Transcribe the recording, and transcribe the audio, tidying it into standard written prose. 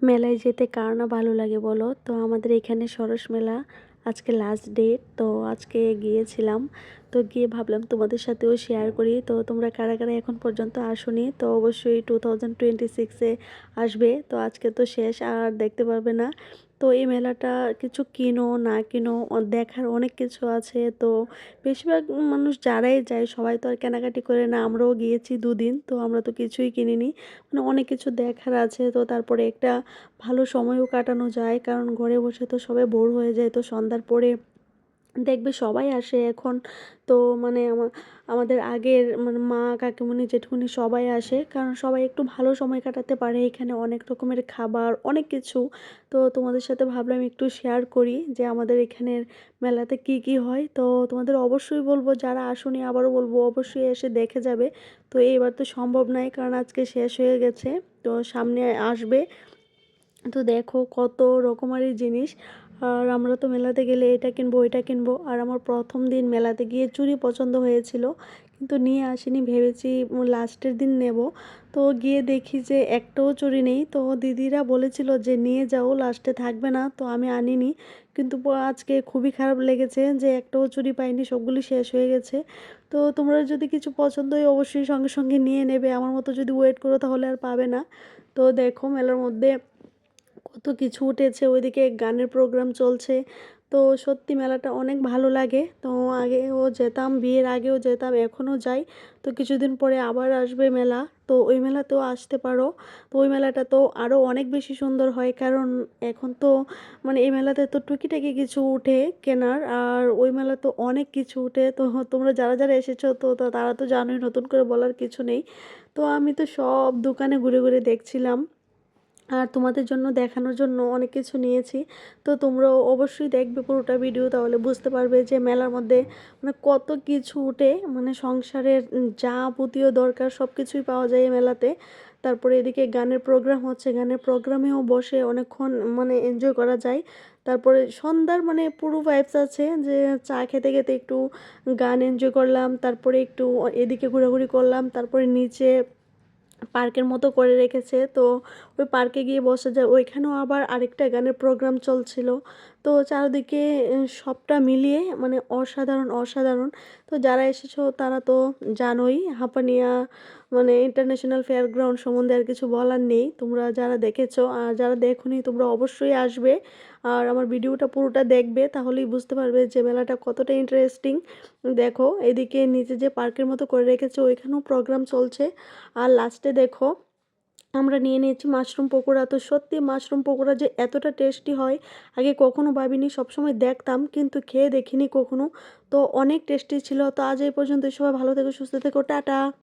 মেলায় যেতে কার না ভালো লাগে বলো? তো আমাদের এখানে সরস মেলা আজকে লাস্ট ডেট। তো আজকে গিয়েছিলাম। তো গিয়ে ভাবলাম তোমাদের সাথেও শেয়ার করি। তো তোমরা কারা কারা এখন পর্যন্ত আসোনি, তো অবশ্যই 2026-এ আসবে। তো আজকে তো শেষ, আর দেখতে পারবে না। তো এই মেলাটা কিছু কিনো না কিনো দেখার অনেক কিছু আছে। তো বেশিরভাগ মানুষ যারাই যায় সবাই তো আর কেনাকাটি করে না। আমরাও গিয়েছি 2 দিন, তো আমরা তো কিছুই কিনিনি। মানে অনেক কিছু দেখার আছে। তো তারপরে একটা ভালো সময়ও কাটানো যায়, কারণ ঘরে বসে তো সবাই বোর হয়ে যায়। তো সন্ধ্যার পরে দেখবে সবাই আসে এখন। তো মানে আমাদের আগের মানে মা কাকিমুনি জেঠুনি সবাই আসে, কারণ সবাই একটু ভালো সময় কাটাতে পারে। এখানে অনেক রকমের খাবার, অনেক কিছু। তো তোমাদের সাথে ভাবলাম একটু শেয়ার করি যে আমাদের এখানের মেলাতে কি কি হয়। তো তোমাদের অবশ্যই বলবো, যারা আসুনি আবারও বলবো অবশ্যই এসে দেখে যাবে। তো এইবার তো সম্ভব নয়, কারণ আজকে শেষ হয়ে গেছে। তো সামনে আসবে। তো দেখো কত রকমারি জিনিস। আর আমরা তো মেলাতে গেলে এটা কিনবো ওইটা কিনবো। আর আমার প্রথম দিন মেলাতে গিয়ে চুড়ি পছন্দ হয়েছিল, কিন্তু নিয়ে আসিনি, ভেবেছি লাস্টের দিন নেব। তো গিয়ে দেখি যে একটাও চুড়ি নেই। তো দিদিরা বলেছিল যে নিয়ে যাও, লাস্টে থাকবে না। তো আমি আনিনি। কিন্তু আজকে খুবই খারাপ লেগেছে যে একটাও চুড়ি পাইনি, সবগুলি শেষ হয়ে গেছে। তো তোমরা যদি কিছু পছন্দ হয় অবশ্যই সঙ্গে সঙ্গে নিয়ে নেবে। আমার মতো যদি ওয়েট করো তাহলে আর পাবে না। তো দেখো মেলার মধ্যে কত কিছু উঠেছে, ওইদিকে গানের প্রোগ্রাম চলছে। তো সত্যি মেলাটা অনেক ভালো লাগে। তো আগেও যেতাম, বিয়ের আগেও যেতাম, এখনও যাই। তো কিছুদিন পরে আবার আসবে মেলা, তো ওই মেলাতেও আসতে পারো। তো ওই মেলাটা তো আরও অনেক বেশি সুন্দর হয়, কারণ এখন তো মানে এই মেলাতে তো টুকিটাকি কিছু উঠে কেনার, আর ওই মেলা তো অনেক কিছু উঠে। তো তোমরা যারা যারা এসেছো তো তারা তো জানোই, নতুন করে বলার কিছু নেই। তো আমি তো সব দোকানে ঘুরে ঘুরে দেখছিলাম, আর তোমাদের জন্য দেখানোর জন্য অনেক কিছু নিয়েছি। তো তোমরাও অবশ্যই দেখবে পুরোটা ভিডিও, তাহলে বুঝতে পারবে যে মেলার মধ্যে মানে কত কিছু উঠে, মানে সংসারের যাবতীয় দরকার সব কিছুই পাওয়া যায় এই মেলাতে। তারপরে এদিকে গানের প্রোগ্রাম হচ্ছে, গানের প্রোগ্রামেও বসে অনেকক্ষণ মানে এনজয় করা যায়। তারপরে সন্ধ্যার মানে পুরো ভাইবস আছে, যে চা খেতে খেতে একটু গান এনজয় করলাম, তারপরে একটু এদিকে ঘোরাঘুরি করলাম, তারপরে নিচে পার্কের মতো করে রেখেছে। তো ওই পার্কে গিয়ে বসে যায়, ওইখানেও আবার আরেকটা গানের প্রোগ্রাম চলছিল। তো চারদিকে সবটা মিলিয়ে মানে অসাধারণ অসাধারণ। তো যারা এসেছো তারা তো জানোই, হাঁপানিয়া মানে ইন্টারন্যাশনাল ফেয়ার গ্রাউন্ড সম্বন্ধে আর কিছু বলার নেই। তোমরা যারা দেখেছো আর যারা দেখোনি তোমরা অবশ্যই আসবে, আর আমার ভিডিওটা পুরোটা দেখবে, তাহলেই বুঝতে পারবে যে মেলাটা কতটা ইন্টারেস্টিং। দেখো এদিকে নিচে যে পার্কের মতো করে রেখেছে ওইখানেও প্রোগ্রাম চলছে। আর লাস্টে দেখো আমরা নিয়ে নিয়েছি মাশরুম পকোড়া। তো সত্যি মাশরুম পকোড়া যে এতটা টেস্টি হয় আগে কখনো ভাবিনি, সবসময় দেখতাম কিন্তু খেয়ে দেখিনি কখনো। তো অনেক টেস্টি ছিল। তো আজ এই পর্যন্ত, সবাই ভালো থেকো, সুস্থ থেকো, টাটা।